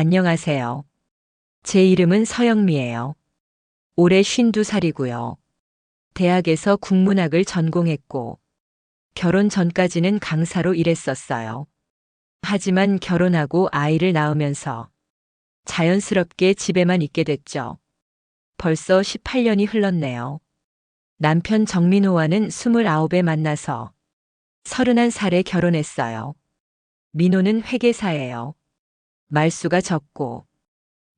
안녕하세요. 제 이름은 서영미예요. 올해 52살이고요. 대학에서 국문학을 전공했고, 결혼 전까지는 강사로 일했었어요. 하지만 결혼하고 아이를 낳으면서 자연스럽게 집에만 있게 됐죠. 벌써 18년이 흘렀네요. 남편 정민호와는 29에 만나서 31살에 결혼했어요. 민호는 회계사예요. 말수가 적고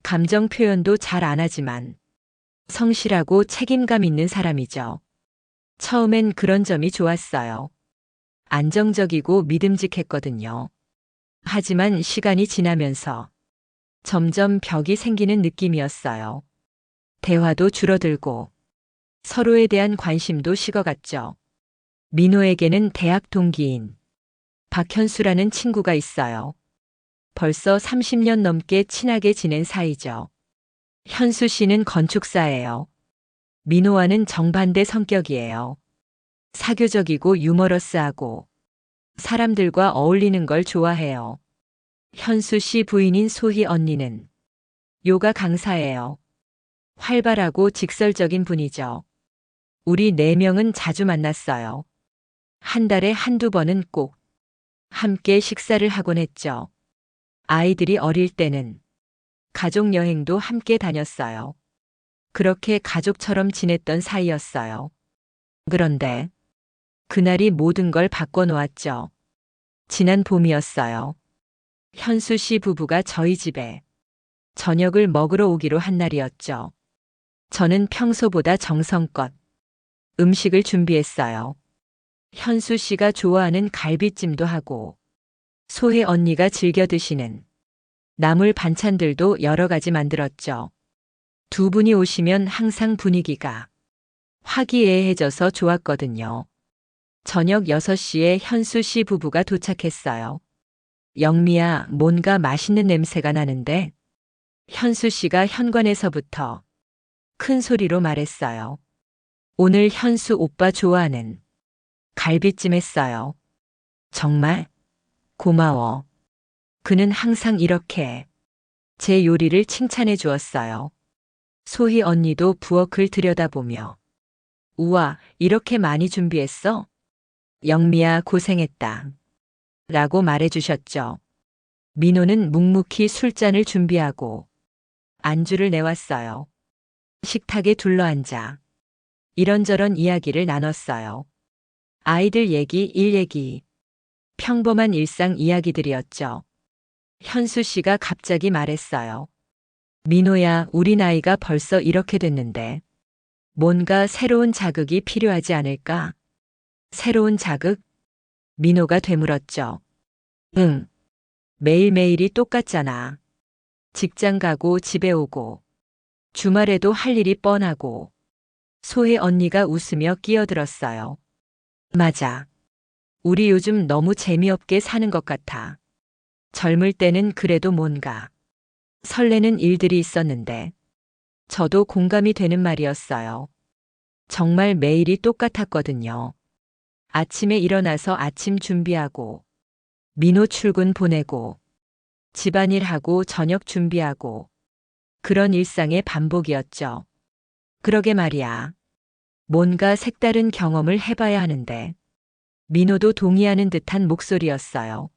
감정 표현도 잘 안 하지만 성실하고 책임감 있는 사람이죠. 처음엔 그런 점이 좋았어요. 안정적이고 믿음직했거든요. 하지만 시간이 지나면서 점점 벽이 생기는 느낌이었어요. 대화도 줄어들고 서로에 대한 관심도 식어갔죠. 민호에게는 대학 동기인 박현수라는 친구가 있어요. 벌써 30년 넘게 친하게 지낸 사이죠. 현수 씨는 건축사예요. 민호와는 정반대 성격이에요. 사교적이고 유머러스하고 사람들과 어울리는 걸 좋아해요. 현수 씨 부인인 소희 언니는 요가 강사예요. 활발하고 직설적인 분이죠. 우리 4명은 자주 만났어요. 한 달에 한두 번은 꼭 함께 식사를 하곤 했죠. 아이들이 어릴 때는 가족 여행도 함께 다녔어요. 그렇게 가족처럼 지냈던 사이였어요. 그런데 그날이 모든 걸 바꿔놓았죠. 지난 봄이었어요. 현수 씨 부부가 저희 집에 저녁을 먹으러 오기로 한 날이었죠. 저는 평소보다 정성껏 음식을 준비했어요. 현수 씨가 좋아하는 갈비찜도 하고 소혜 언니가 즐겨 드시는 나물 반찬들도 여러 가지 만들었죠. 두 분이 오시면 항상 분위기가 화기애애해져서 좋았거든요. 저녁 6시에 현수 씨 부부가 도착했어요. 영미야, 뭔가 맛있는 냄새가 나는데? 현수 씨가 현관에서부터 큰 소리로 말했어요. 오늘 현수 오빠 좋아하는 갈비찜 했어요. 정말? 고마워. 그는 항상 이렇게 제 요리를 칭찬해 주었어요. 소희 언니도 부엌을 들여다보며 우와, 이렇게 많이 준비했어? 영미야, 고생했다. 라고 말해 주셨죠. 민호는 묵묵히 술잔을 준비하고 안주를 내왔어요. 식탁에 둘러앉아 이런저런 이야기를 나눴어요. 아이들 얘기, 일 얘기, 평범한 일상 이야기들이었죠. 현수 씨가 갑자기 말했어요. 민호야, 우리 나이가 벌써 이렇게 됐는데 뭔가 새로운 자극이 필요하지 않을까? 새로운 자극? 민호가 되물었죠. 응. 매일매일이 똑같잖아. 직장 가고 집에 오고 주말에도 할 일이 뻔하고. 소혜 언니가 웃으며 끼어들었어요. 맞아. 우리 요즘 너무 재미없게 사는 것 같아. 젊을 때는 그래도 뭔가 설레는 일들이 있었는데 저도 공감이 되는 말이었어요. 정말 매일이 똑같았거든요. 아침에 일어나서 아침 준비하고 민호 출근 보내고 집안일하고 저녁 준비하고 그런 일상의 반복이었죠. 그러게 말이야. 뭔가 색다른 경험을 해봐야 하는데 민호도 동의하는 듯한 목소리였어요.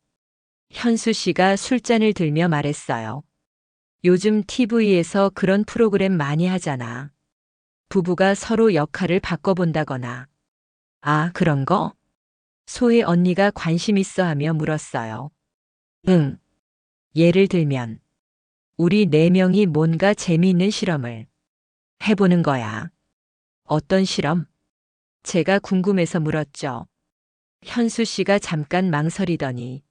현수 씨가 술잔을 들며 말했어요. 요즘 TV에서 그런 프로그램 많이 하잖아. 부부가 서로 역할을 바꿔본다거나. 아, 그런 거? 소혜 언니가 관심 있어 하며 물었어요. 응. 예를 들면, 우리 4명이 뭔가 재미있는 실험을 해보는 거야. 어떤 실험? 제가 궁금해서 물었죠. 현수 씨가 잠깐 망설이더니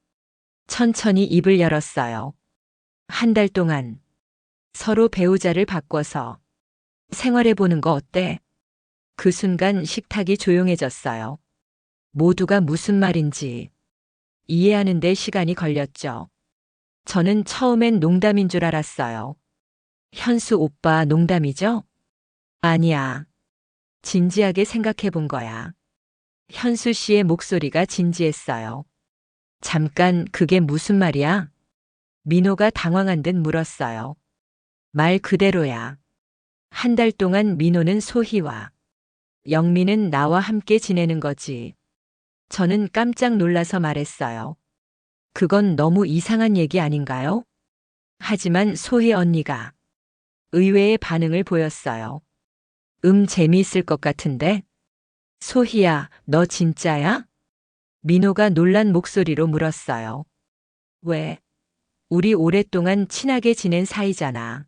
천천히 입을 열었어요. 한 달 동안 서로 배우자를 바꿔서 생활해보는 거 어때? 그 순간 식탁이 조용해졌어요. 모두가 무슨 말인지 이해하는 데 시간이 걸렸죠. 저는 처음엔 농담인 줄 알았어요. 현수 오빠 농담이죠? 아니야. 진지하게 생각해 본 거야. 현수 씨의 목소리가 진지했어요. 잠깐, 그게 무슨 말이야? 민호가 당황한 듯 물었어요. 말 그대로야. 한 달 동안 민호는 소희와 영미는 나와 함께 지내는 거지. 저는 깜짝 놀라서 말했어요. 그건 너무 이상한 얘기 아닌가요? 하지만 소희 언니가 의외의 반응을 보였어요. 재미있을 것 같은데? 소희야, 너 진짜야? 민호가 놀란 목소리로 물었어요. 왜? 우리 오랫동안 친하게 지낸 사이잖아.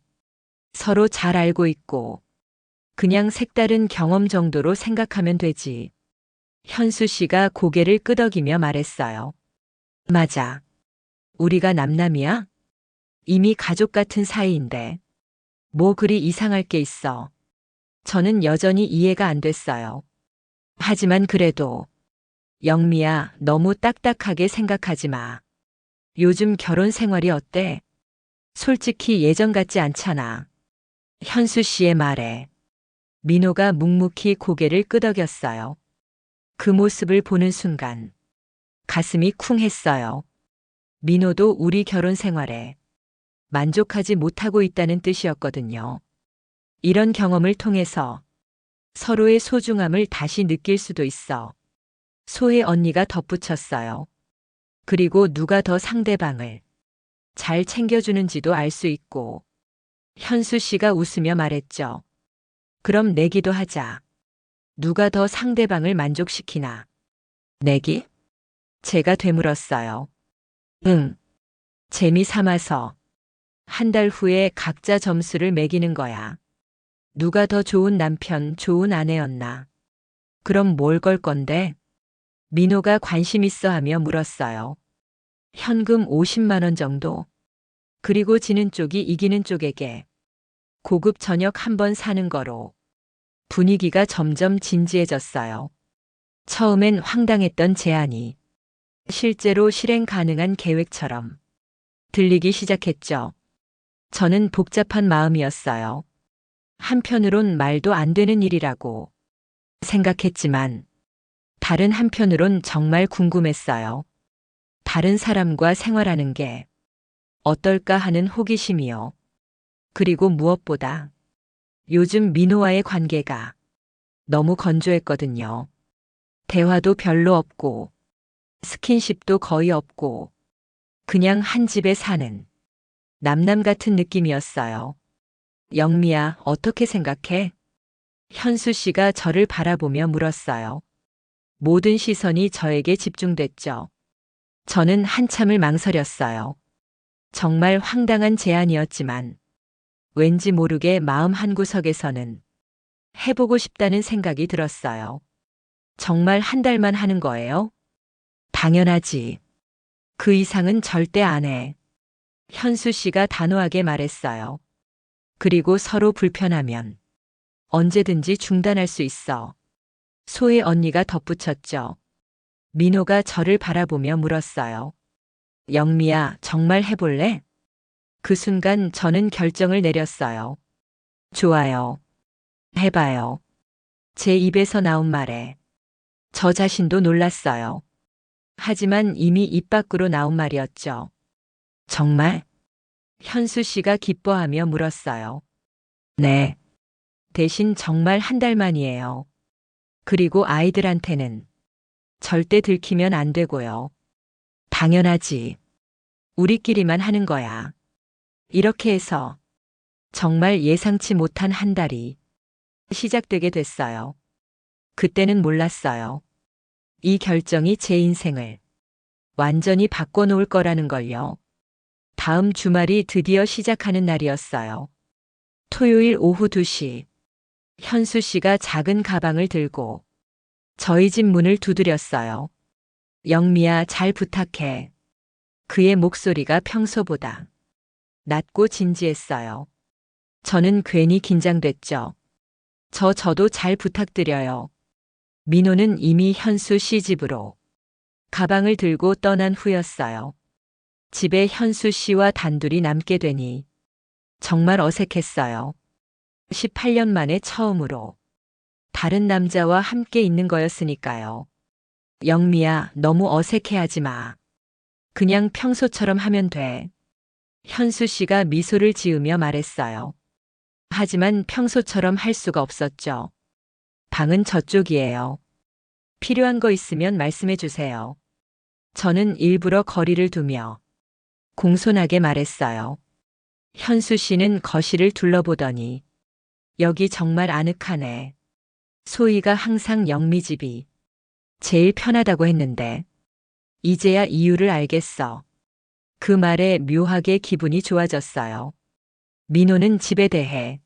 서로 잘 알고 있고, 그냥 색다른 경험 정도로 생각하면 되지. 현수 씨가 고개를 끄덕이며 말했어요. 맞아. 우리가 남남이야? 이미 가족 같은 사이인데. 뭐 그리 이상할 게 있어. 저는 여전히 이해가 안 됐어요. 하지만 그래도, 영미야, 너무 딱딱하게 생각하지 마. 요즘 결혼 생활이 어때? 솔직히 예전 같지 않잖아. 현수 씨의 말에 민호가 묵묵히 고개를 끄덕였어요. 그 모습을 보는 순간 가슴이 쿵했어요. 민호도 우리 결혼 생활에 만족하지 못하고 있다는 뜻이었거든요. 이런 경험을 통해서 서로의 소중함을 다시 느낄 수도 있어. 소혜 언니가 덧붙였어요. 그리고 누가 더 상대방을 잘 챙겨주는지도 알 수 있고. 현수 씨가 웃으며 말했죠. 그럼 내기도 하자. 누가 더 상대방을 만족시키나. 내기? 제가 되물었어요. 응. 재미 삼아서. 한 달 후에 각자 점수를 매기는 거야. 누가 더 좋은 남편, 좋은 아내였나. 그럼 뭘 걸 건데? 민호가 관심 있어 하며 물었어요. 현금 50만 원 정도. 그리고 지는 쪽이 이기는 쪽에게 고급 저녁 한 번 사는 거로. 분위기가 점점 진지해졌어요. 처음엔 황당했던 제안이 실제로 실행 가능한 계획처럼 들리기 시작했죠. 저는 복잡한 마음이었어요. 한편으론 말도 안 되는 일이라고 생각했지만 다른 한편으론 정말 궁금했어요. 다른 사람과 생활하는 게 어떨까 하는 호기심이요. 그리고 무엇보다 요즘 민호와의 관계가 너무 건조했거든요. 대화도 별로 없고 스킨십도 거의 없고 그냥 한 집에 사는 남남 같은 느낌이었어요. 영미야, 어떻게 생각해? 현수 씨가 저를 바라보며 물었어요. 모든 시선이 저에게 집중됐죠. 저는 한참을 망설였어요. 정말 황당한 제안이었지만 왠지 모르게 마음 한구석에서는 해보고 싶다는 생각이 들었어요. 정말 한 달만 하는 거예요? 당연하지. 그 이상은 절대 안 해. 현수 씨가 단호하게 말했어요. 그리고 서로 불편하면 언제든지 중단할 수 있어. 소혜 언니가 덧붙였죠. 민호가 저를 바라보며 물었어요. 영미야, 정말 해볼래? 그 순간 저는 결정을 내렸어요. 좋아요. 해봐요. 제 입에서 나온 말에 저 자신도 놀랐어요. 하지만 이미 입 밖으로 나온 말이었죠. 정말? 현수 씨가 기뻐하며 물었어요. 네. 대신 정말 한 달 만이에요. 그리고 아이들한테는 절대 들키면 안 되고요. 당연하지. 우리끼리만 하는 거야. 이렇게 해서 정말 예상치 못한 한 달이 시작되게 됐어요. 그때는 몰랐어요. 이 결정이 제 인생을 완전히 바꿔놓을 거라는 걸요. 다음 주말이 드디어 시작하는 날이었어요. 토요일 오후 2시, 현수 씨가 작은 가방을 들고 저희 집 문을 두드렸어요. 영미야, 잘 부탁해. 그의 목소리가 평소보다 낮고 진지했어요. 저는 괜히 긴장됐죠. 저도 잘 부탁드려요. 민호는 이미 현수 씨 집으로 가방을 들고 떠난 후였어요. 집에 현수 씨와 단둘이 남게 되니 정말 어색했어요. 18년 만에 처음으로 다른 남자와 함께 있는 거였으니까요. 영미야, 너무 어색해하지 마. 그냥 평소처럼 하면 돼. 현수 씨가 미소를 지으며 말했어요. 하지만 평소처럼 할 수가 없었죠. 방은 저쪽이에요. 필요한 거 있으면 말씀해 주세요. 저는 일부러 거리를 두며 공손하게 말했어요. 현수 씨는 거실을 둘러보더니 여기 정말 아늑하네. 소희가 항상 영미 집이 제일 편하다고 했는데 이제야 이유를 알겠어. 그 말에 묘하게 기분이 좋아졌어요. 민호는 집에 대해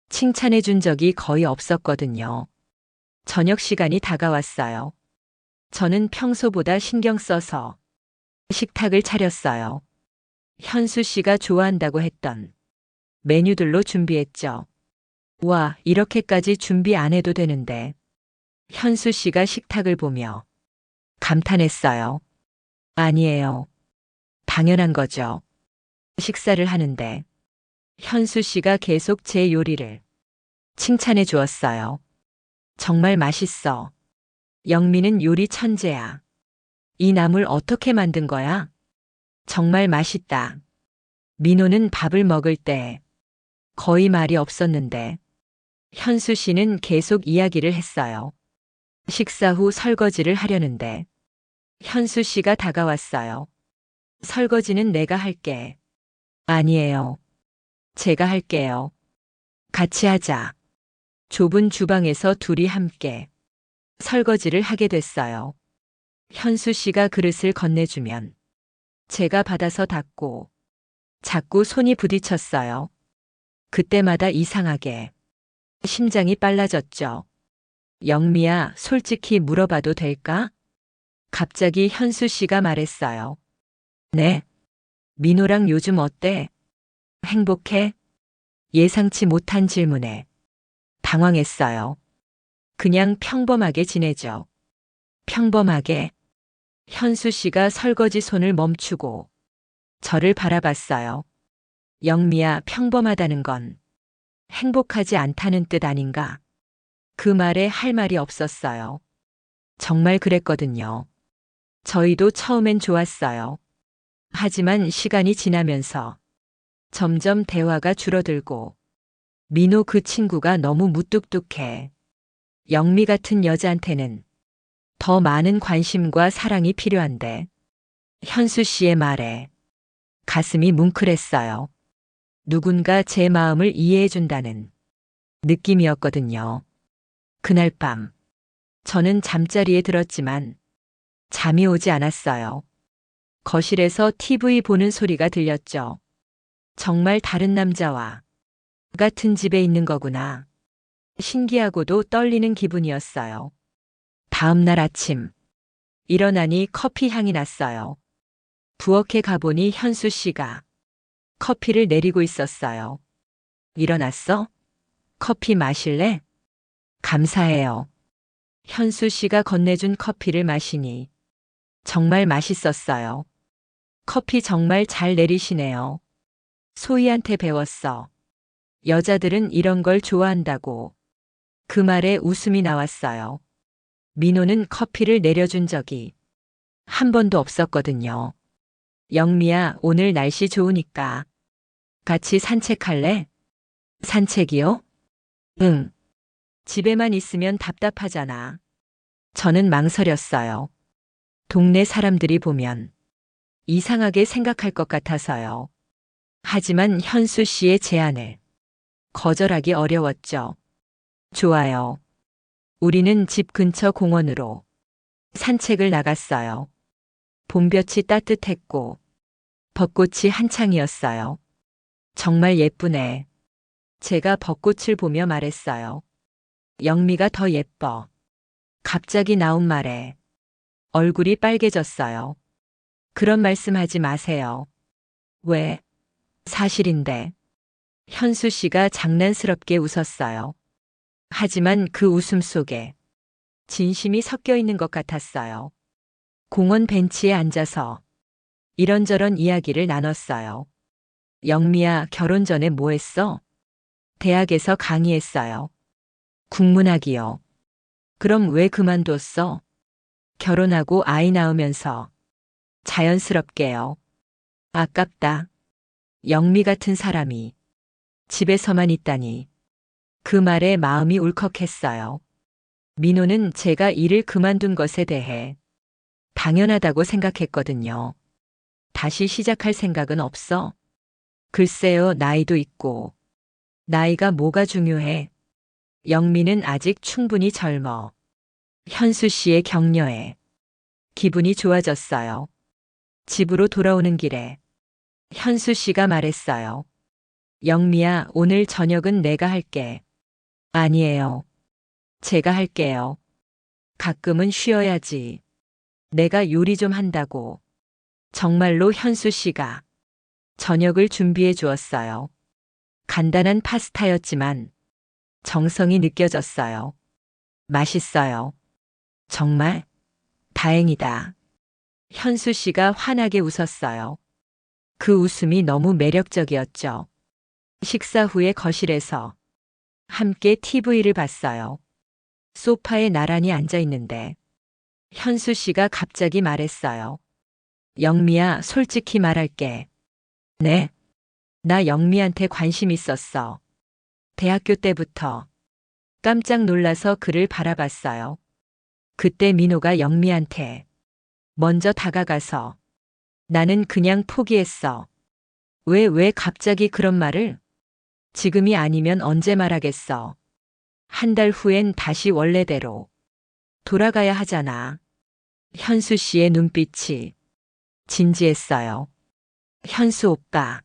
칭찬해 준 적이 거의 없었거든요. 저녁 시간이 다가왔어요. 저는 평소보다 신경 써서 식탁을 차렸어요. 현수 씨가 좋아한다고 했던 메뉴들로 준비했죠. 와, 이렇게까지 준비 안 해도 되는데. 현수 씨가 식탁을 보며 감탄했어요. 아니에요. 당연한 거죠. 식사를 하는데 현수 씨가 계속 제 요리를 칭찬해 주었어요. 정말 맛있어. 영미는 요리 천재야. 이 나물 어떻게 만든 거야? 정말 맛있다. 민호는 밥을 먹을 때 거의 말이 없었는데 현수 씨는 계속 이야기를 했어요. 식사 후 설거지를 하려는데 현수 씨가 다가왔어요. 설거지는 내가 할게. 아니에요. 제가 할게요. 같이 하자. 좁은 주방에서 둘이 함께 설거지를 하게 됐어요. 현수 씨가 그릇을 건네주면 제가 받아서 닦고 자꾸 손이 부딪혔어요. 그때마다 이상하게 심장이 빨라졌죠. 영미야, 솔직히 물어봐도 될까? 갑자기 현수 씨가 말했어요. 네. 민호랑 요즘 어때? 행복해? 예상치 못한 질문에 당황했어요. 그냥 평범하게 지내죠. 평범하게. 현수 씨가 설거지 손을 멈추고 저를 바라봤어요. 영미야, 평범하다는 건 행복하지 않다는 뜻 아닌가? 그 말에 할 말이 없었어요. 정말 그랬거든요. 저희도 처음엔 좋았어요. 하지만 시간이 지나면서 점점 대화가 줄어들고 민호 그 친구가 너무 무뚝뚝해. 영미 같은 여자한테는 더 많은 관심과 사랑이 필요한데 현수 씨의 말에 가슴이 뭉클했어요. 누군가 제 마음을 이해해 준다는 느낌이었거든요. 그날 밤 저는 잠자리에 들었지만 잠이 오지 않았어요. 거실에서 TV 보는 소리가 들렸죠. 정말 다른 남자와 같은 집에 있는 거구나. 신기하고도 떨리는 기분이었어요. 다음 날 아침 일어나니 커피 향이 났어요. 부엌에 가보니 현수 씨가 커피를 내리고 있었어요. 일어났어? 커피 마실래? 감사해요. 현수 씨가 건네준 커피를 마시니 정말 맛있었어요. 커피 정말 잘 내리시네요. 소희한테 배웠어. 여자들은 이런 걸 좋아한다고. 그 말에 웃음이 나왔어요. 민호는 커피를 내려준 적이 한 번도 없었거든요. 영미야, 오늘 날씨 좋으니까 같이 산책할래? 산책이요? 응. 집에만 있으면 답답하잖아. 저는 망설였어요. 동네 사람들이 보면 이상하게 생각할 것 같아서요. 하지만 현수 씨의 제안을 거절하기 어려웠죠. 좋아요. 우리는 집 근처 공원으로 산책을 나갔어요. 봄볕이 따뜻했고 벚꽃이 한창이었어요. 정말 예쁘네. 제가 벚꽃을 보며 말했어요. 영미가 더 예뻐. 갑자기 나온 말에 얼굴이 빨개졌어요. 그런 말씀하지 마세요. 왜? 사실인데. 현수 씨가 장난스럽게 웃었어요. 하지만 그 웃음 속에 진심이 섞여 있는 것 같았어요. 공원 벤치에 앉아서 이런저런 이야기를 나눴어요. 영미야, 결혼 전에 뭐 했어? 대학에서 강의했어요. 국문학이요. 그럼 왜 그만뒀어? 결혼하고 아이 낳으면서 자연스럽게요. 아깝다. 영미 같은 사람이 집에서만 있다니. 그 말에 마음이 울컥했어요. 민호는 제가 일을 그만둔 것에 대해 당연하다고 생각했거든요. 다시 시작할 생각은 없어? 글쎄요, 나이도 있고. 나이가 뭐가 중요해? 영미는 아직 충분히 젊어. 현수 씨의 격려에 기분이 좋아졌어요. 집으로 돌아오는 길에 현수 씨가 말했어요. 영미야, 오늘 저녁은 내가 할게. 아니에요. 제가 할게요. 가끔은 쉬어야지. 내가 요리 좀 한다고. 정말로 현수 씨가 저녁을 준비해 주었어요. 간단한 파스타였지만 정성이 느껴졌어요. 맛있어요. 정말? 다행이다. 현수 씨가 환하게 웃었어요. 그 웃음이 너무 매력적이었죠. 식사 후에 거실에서 함께 TV를 봤어요. 소파에 나란히 앉아 있는데 현수 씨가 갑자기 말했어요. 영미야, 솔직히 말할게. 네. 나 영미한테 관심 있었어. 대학교 때부터. 깜짝 놀라서 그를 바라봤어요. 그때 민호가 영미한테 먼저 다가가서 나는 그냥 포기했어. 왜 갑자기 그런 말을? 지금이 아니면 언제 말하겠어. 한 달 후엔 다시 원래대로 돌아가야 하잖아. 현수 씨의 눈빛이 진지했어요. 현수 오빠.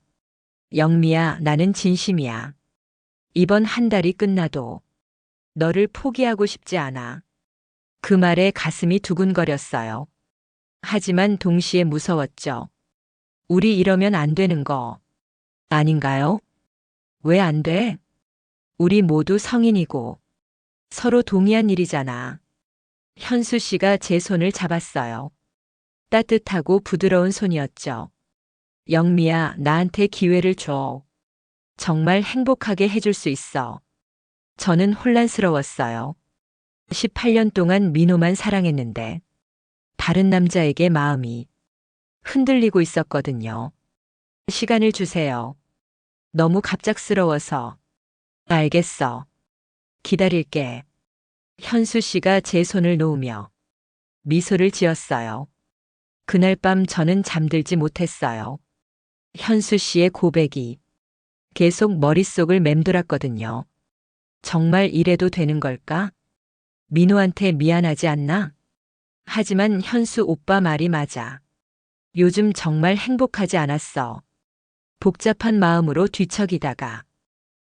영미야, 나는 진심이야. 이번 한 달이 끝나도 너를 포기하고 싶지 않아. 그 말에 가슴이 두근거렸어요. 하지만 동시에 무서웠죠. 우리 이러면 안 되는 거 아닌가요? 왜 안 돼? 우리 모두 성인이고 서로 동의한 일이잖아. 현수 씨가 제 손을 잡았어요. 따뜻하고 부드러운 손이었죠. 영미야, 나한테 기회를 줘. 정말 행복하게 해줄 수 있어. 저는 혼란스러웠어요. 18년 동안 민호만 사랑했는데 다른 남자에게 마음이 흔들리고 있었거든요. 시간을 주세요. 너무 갑작스러워서. 알겠어. 기다릴게. 현수 씨가 제 손을 놓으며 미소를 지었어요. 그날 밤 저는 잠들지 못했어요. 현수 씨의 고백이 계속 머릿속을 맴돌았거든요. 정말 이래도 되는 걸까? 민호한테 미안하지 않나? 하지만 현수 오빠 말이 맞아. 요즘 정말 행복하지 않았어. 복잡한 마음으로 뒤척이다가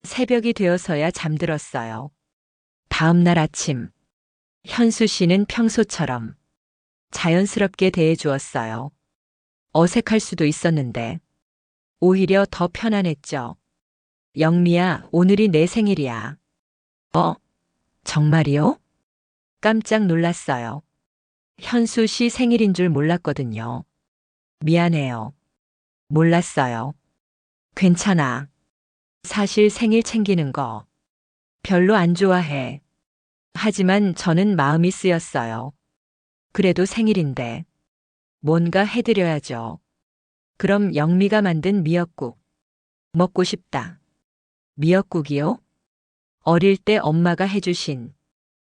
새벽이 되어서야 잠들었어요. 다음 날 아침, 현수 씨는 평소처럼 자연스럽게 대해 주었어요. 어색할 수도 있었는데 오히려 더 편안했죠. 영미야, 오늘이 내 생일이야. 정말이요? 깜짝 놀랐어요. 현수 씨 생일인 줄 몰랐거든요. 미안해요. 몰랐어요. 괜찮아. 사실 생일 챙기는 거 별로 안 좋아해. 하지만 저는 마음이 쓰였어요. 그래도 생일인데 뭔가 해드려야죠. 그럼 영미가 만든 미역국 먹고 싶다. 미역국이요? 어릴 때 엄마가 해주신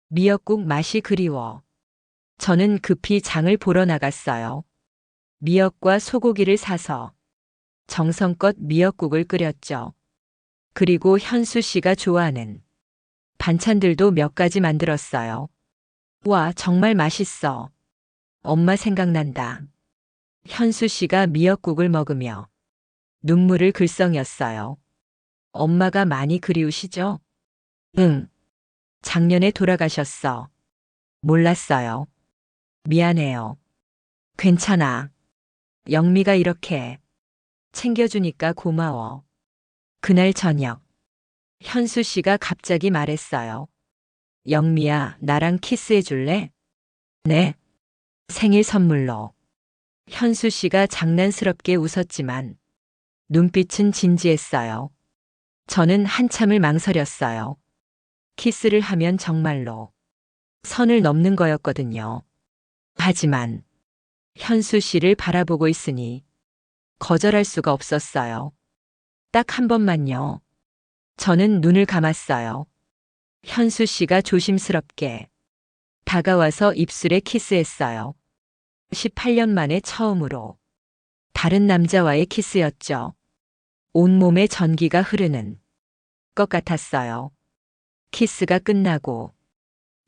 미역국 맛이 그리워. 저는 급히 장을 보러 나갔어요. 미역과 소고기를 사서 정성껏 미역국을 끓였죠. 그리고 현수 씨가 좋아하는 반찬들도 몇 가지 만들었어요. 와, 정말 맛있어. 엄마 생각난다. 현수 씨가 미역국을 먹으며 눈물을 글썽였어요. 엄마가 많이 그리우시죠? 응. 작년에 돌아가셨어. 몰랐어요. 미안해요. 괜찮아. 영미가 이렇게 챙겨주니까 고마워. 그날 저녁, 현수 씨가 갑자기 말했어요. 영미야, 나랑 키스해 줄래? 네. 생일 선물로. 현수 씨가 장난스럽게 웃었지만 눈빛은 진지했어요. 저는 한참을 망설였어요. 키스를 하면 정말로 선을 넘는 거였거든요. 하지만 현수 씨를 바라보고 있으니 거절할 수가 없었어요. 딱 한 번만요. 저는 눈을 감았어요. 현수 씨가 조심스럽게 다가와서 입술에 키스했어요. 18년 만에 처음으로 다른 남자와의 키스였죠. 온몸에 전기가 흐르는 것 같았어요. 키스가 끝나고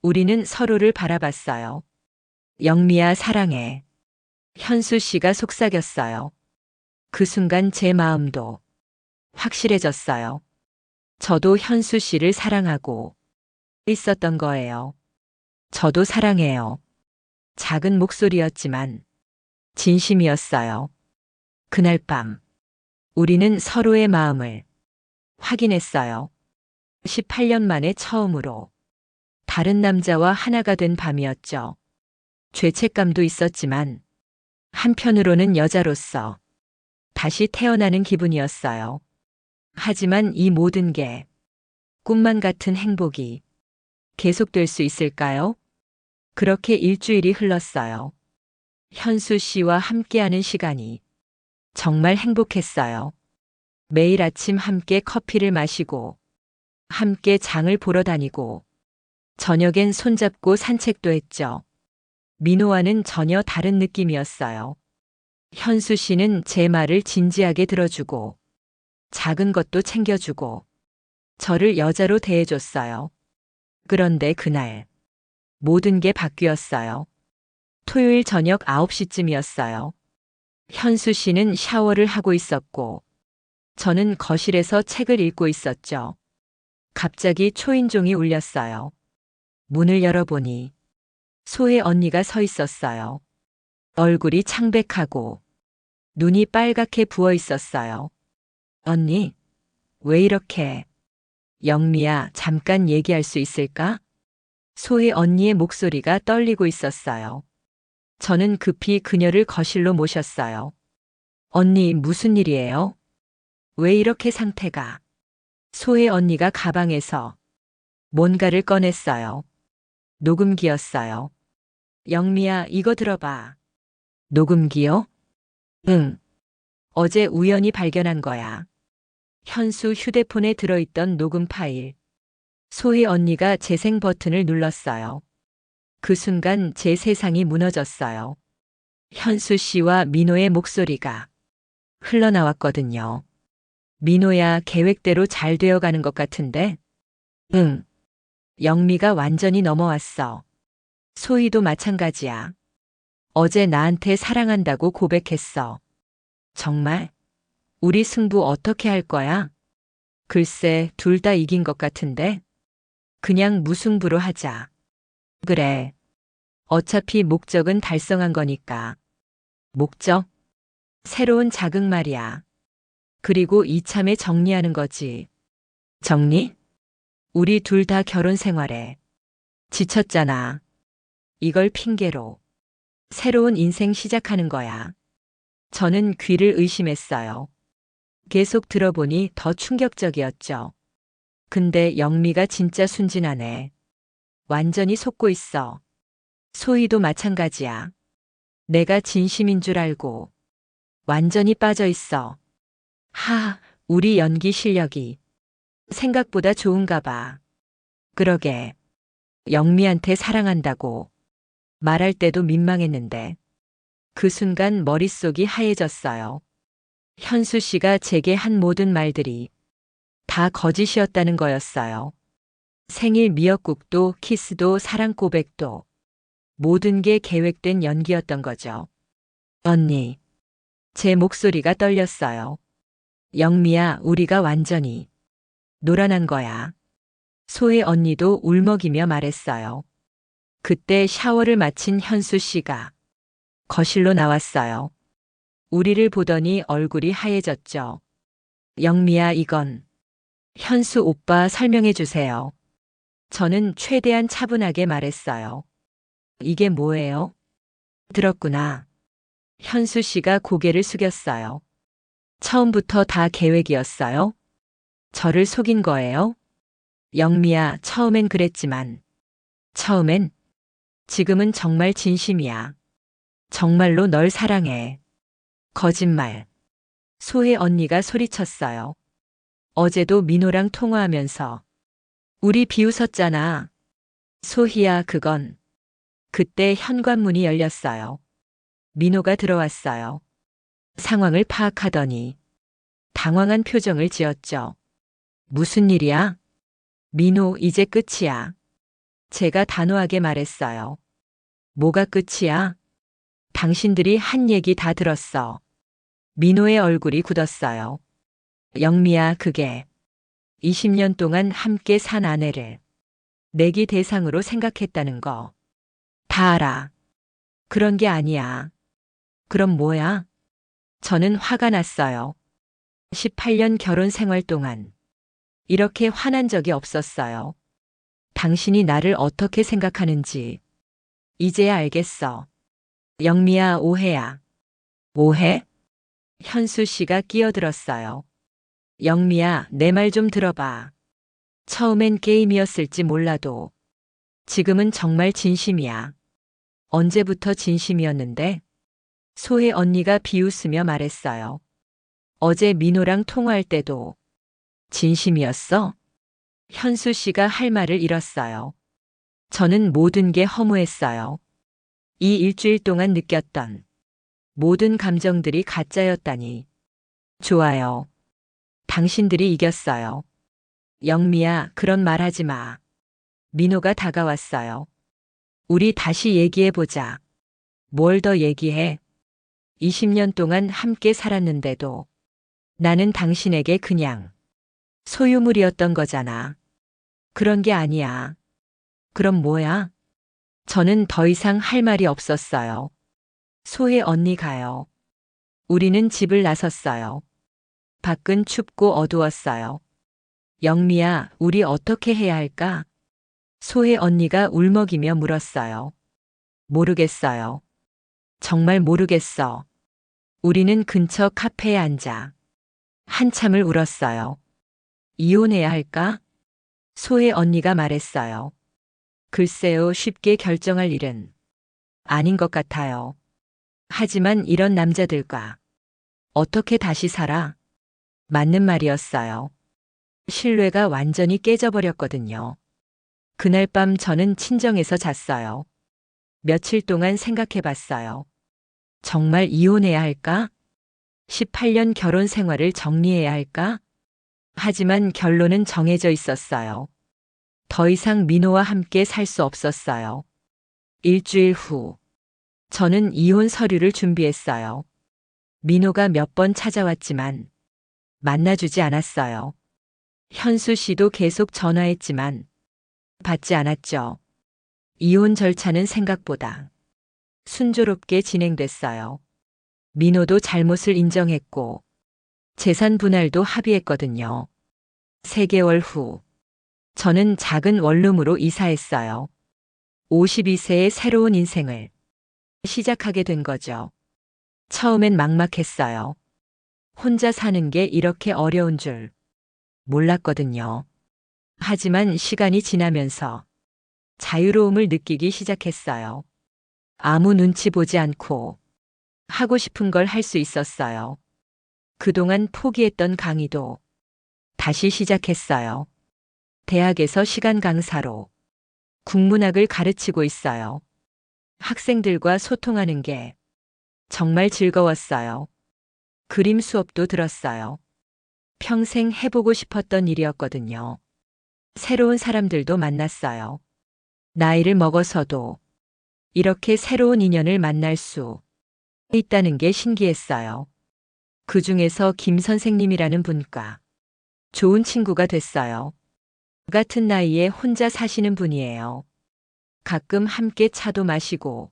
우리는 서로를 바라봤어요. 영미야 사랑해. 현수 씨가 속삭였어요. 그 순간 제 마음도 확실해졌어요. 저도 현수 씨를 사랑하고 있었던 거예요. 저도 사랑해요. 작은 목소리였지만 진심이었어요. 그날 밤 우리는 서로의 마음을 확인했어요. 18년 만에 처음으로 다른 남자와 하나가 된 밤이었죠. 죄책감도 있었지만 한편으로는 여자로서 다시 태어나는 기분이었어요. 하지만 이 모든 게 꿈만 같은 행복이 계속될 수 있을까요? 그렇게 일주일이 흘렀어요. 현수 씨와 함께하는 시간이 정말 행복했어요. 매일 아침 함께 커피를 마시고 함께 장을 보러 다니고 저녁엔 손잡고 산책도 했죠. 민호와는 전혀 다른 느낌이었어요. 현수 씨는 제 말을 진지하게 들어주고 작은 것도 챙겨주고 저를 여자로 대해줬어요. 그런데 그날 모든 게 바뀌었어요. 토요일 저녁 9시쯤이었어요. 현수 씨는 샤워를 하고 있었고 저는 거실에서 책을 읽고 있었죠. 갑자기 초인종이 울렸어요. 문을 열어보니 소혜 언니가 서 있었어요. 얼굴이 창백하고 눈이 빨갛게 부어 있었어요. 언니, 왜 이렇게? 영미야, 잠깐 얘기할 수 있을까? 소혜 언니의 목소리가 떨리고 있었어요. 저는 급히 그녀를 거실로 모셨어요. 언니, 무슨 일이에요? 왜 이렇게 상태가? 소혜 언니가 가방에서 뭔가를 꺼냈어요. 녹음기였어요. 영미야, 이거 들어봐. 녹음기요? 응. 어제 우연히 발견한 거야. 현수 휴대폰에 들어있던 녹음 파일. 소희 언니가 재생 버튼을 눌렀어요. 그 순간 제 세상이 무너졌어요. 현수 씨와 민호의 목소리가 흘러나왔거든요. 민호야, 계획대로 잘 되어가는 것 같은데? 응. 영미가 완전히 넘어왔어. 소희도 마찬가지야. 어제 나한테 사랑한다고 고백했어. 정말? 우리 승부 어떻게 할 거야? 글쎄, 둘 다 이긴 것 같은데? 그냥 무승부로 하자. 그래. 어차피 목적은 달성한 거니까. 목적? 새로운 자극 말이야. 그리고 이참에 정리하는 거지. 정리? 우리 둘 다 결혼 생활에 지쳤잖아. 이걸 핑계로 새로운 인생 시작하는 거야. 저는 귀를 의심했어요. 계속 들어보니 더 충격적이었죠. 근데 영미가 진짜 순진하네. 완전히 속고 있어. 소희도 마찬가지야. 내가 진심인 줄 알고 완전히 빠져 있어. 우리 연기 실력이 생각보다 좋은가 봐. 그러게. 영미한테 사랑한다고 말할 때도 민망했는데 그 순간 머릿속이 하얘졌어요. 현수 씨가 제게 한 모든 말들이 다 거짓이었다는 거였어요. 생일 미역국도 키스도 사랑 고백도 모든 게 계획된 연기였던 거죠. 언니, 제 목소리가 떨렸어요. 영미야, 우리가 완전히 노란한 거야. 소혜 언니도 울먹이며 말했어요. 그때 샤워를 마친 현수 씨가 거실로 나왔어요. 우리를 보더니 얼굴이 하얘졌죠. 영미야, 이건 현수 오빠 설명해 주세요. 저는 최대한 차분하게 말했어요. 이게 뭐예요? 들었구나. 현수 씨가 고개를 숙였어요. 처음부터 다 계획이었어요? 저를 속인 거예요? 영미야, 처음엔 그랬지만, 지금은 정말 진심이야. 정말로 널 사랑해. 거짓말. 소혜 언니가 소리쳤어요. 어제도 민호랑 통화하면서 우리 비웃었잖아. 소희야, 그건. 그때 현관문이 열렸어요. 민호가 들어왔어요. 상황을 파악하더니 당황한 표정을 지었죠. 무슨 일이야? 민호, 이제 끝이야. 제가 단호하게 말했어요. 뭐가 끝이야? 당신들이 한 얘기 다 들었어. 민호의 얼굴이 굳었어요. 영미야, 그게 20년 동안 함께 산 아내를 내기 대상으로 생각했다는 거 다 알아. 그런 게 아니야. 그럼 뭐야? 저는 화가 났어요. 18년 결혼 생활 동안 이렇게 화난 적이 없었어요. 당신이 나를 어떻게 생각하는지 이제야 알겠어. 영미야, 오해야. 오해? 현수 씨가 끼어들었어요. 영미야, 내 말 좀 들어봐. 처음엔 게임이었을지 몰라도 지금은 정말 진심이야. 언제부터 진심이었는데? 소혜 언니가 비웃으며 말했어요. 어제 민호랑 통화할 때도 진심이었어? 현수 씨가 할 말을 잃었어요. 저는 모든 게 허무했어요. 이 일주일 동안 느꼈던 모든 감정들이 가짜였다니. 좋아요. 당신들이 이겼어요. 영미야, 그런 말 하지 마. 민호가 다가왔어요. 우리 다시 얘기해보자. 뭘 더 얘기해? 20년 동안 함께 살았는데도 나는 당신에게 그냥 소유물이었던 거잖아. 그런 게 아니야. 그럼 뭐야? 저는 더 이상 할 말이 없었어요. 소혜 언니 가요. 우리는 집을 나섰어요. 밖은 춥고 어두웠어요. 영미야, 우리 어떻게 해야 할까? 소혜 언니가 울먹이며 물었어요. 모르겠어요. 정말 모르겠어. 우리는 근처 카페에 앉아 한참을 울었어요. 이혼해야 할까? 소혜 언니가 말했어요. 글쎄요, 쉽게 결정할 일은 아닌 것 같아요. 하지만 이런 남자들과 어떻게 다시 살아? 맞는 말이었어요. 신뢰가 완전히 깨져버렸거든요. 그날 밤 저는 친정에서 잤어요. 며칠 동안 생각해 봤어요. 정말 이혼해야 할까? 18년 결혼 생활을 정리해야 할까? 하지만 결론은 정해져 있었어요. 더 이상 민호와 함께 살 수 없었어요. 일주일 후, 저는 이혼 서류를 준비했어요. 민호가 몇 번 찾아왔지만 만나주지 않았어요. 현수 씨도 계속 전화했지만 받지 않았죠. 이혼 절차는 생각보다 순조롭게 진행됐어요. 민호도 잘못을 인정했고 재산 분할도 합의했거든요. 3개월 후, 저는 작은 원룸으로 이사했어요. 52세의 새로운 인생을 시작하게 된 거죠. 처음엔 막막했어요. 혼자 사는 게 이렇게 어려운 줄 몰랐거든요. 하지만 시간이 지나면서 자유로움을 느끼기 시작했어요. 아무 눈치 보지 않고 하고 싶은 걸 할 수 있었어요. 그동안 포기했던 강의도 다시 시작했어요. 대학에서 시간 강사로 국문학을 가르치고 있어요. 학생들과 소통하는 게 정말 즐거웠어요. 그림 수업도 들었어요. 평생 해보고 싶었던 일이었거든요. 새로운 사람들도 만났어요. 나이를 먹어서도 이렇게 새로운 인연을 만날 수 있다는 게 신기했어요. 그 중에서 김 선생님이라는 분과 좋은 친구가 됐어요. 같은 나이에 혼자 사시는 분이에요. 가끔 함께 차도 마시고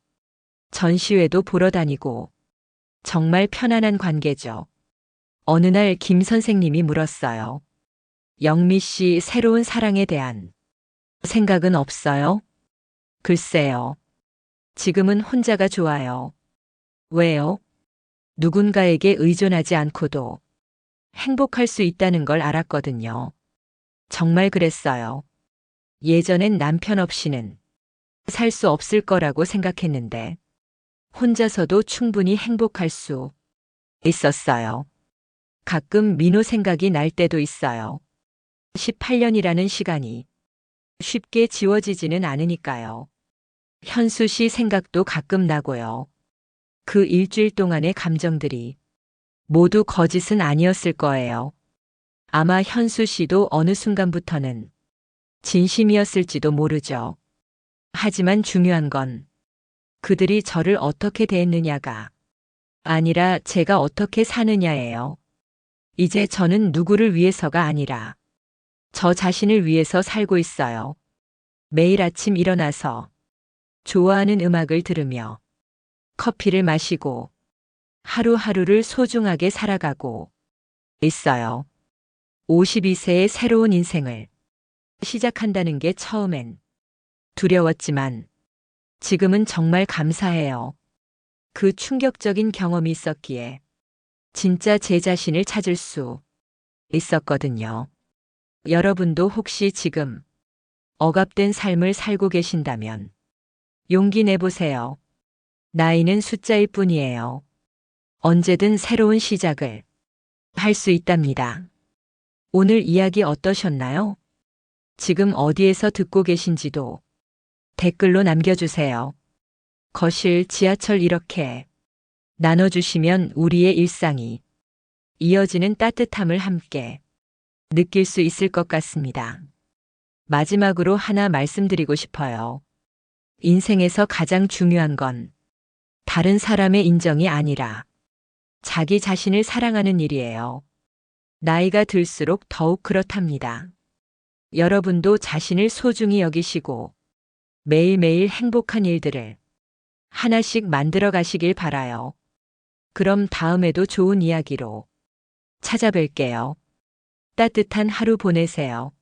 전시회도 보러 다니고 정말 편안한 관계죠. 어느 날 김 선생님이 물었어요. 영미 씨, 새로운 사랑에 대한 생각은 없어요? 글쎄요. 지금은 혼자가 좋아요. 왜요? 누군가에게 의존하지 않고도 행복할 수 있다는 걸 알았거든요. 정말 그랬어요. 예전엔 남편 없이는 살 수 없을 거라고 생각했는데 혼자서도 충분히 행복할 수 있었어요. 가끔 민호 생각이 날 때도 있어요. 18년이라는 시간이 쉽게 지워지지는 않으니까요. 현수 씨 생각도 가끔 나고요. 그 일주일 동안의 감정들이 모두 거짓은 아니었을 거예요. 아마 현수 씨도 어느 순간부터는 진심이었을지도 모르죠. 하지만 중요한 건 그들이 저를 어떻게 대했느냐가 아니라 제가 어떻게 사느냐예요. 이제 저는 누구를 위해서가 아니라 저 자신을 위해서 살고 있어요. 매일 아침 일어나서 좋아하는 음악을 들으며 커피를 마시고 하루하루를 소중하게 살아가고 있어요. 52세의 새로운 인생을 시작한다는 게 처음엔 두려웠지만 지금은 정말 감사해요. 그 충격적인 경험이 있었기에 진짜 제 자신을 찾을 수 있었거든요. 여러분도 혹시 지금 억압된 삶을 살고 계신다면 용기 내보세요. 나이는 숫자일 뿐이에요. 언제든 새로운 시작을 할 수 있답니다. 오늘 이야기 어떠셨나요? 지금 어디에서 듣고 계신지도 댓글로 남겨주세요. 거실, 지하철 이렇게 나눠주시면 우리의 일상이 이어지는 따뜻함을 함께 느낄 수 있을 것 같습니다. 마지막으로 하나 말씀드리고 싶어요. 인생에서 가장 중요한 건 다른 사람의 인정이 아니라 자기 자신을 사랑하는 일이에요. 나이가 들수록 더욱 그렇답니다. 여러분도 자신을 소중히 여기시고 매일매일 행복한 일들을 하나씩 만들어 가시길 바라요. 그럼 다음에도 좋은 이야기로 찾아뵐게요. 따뜻한 하루 보내세요.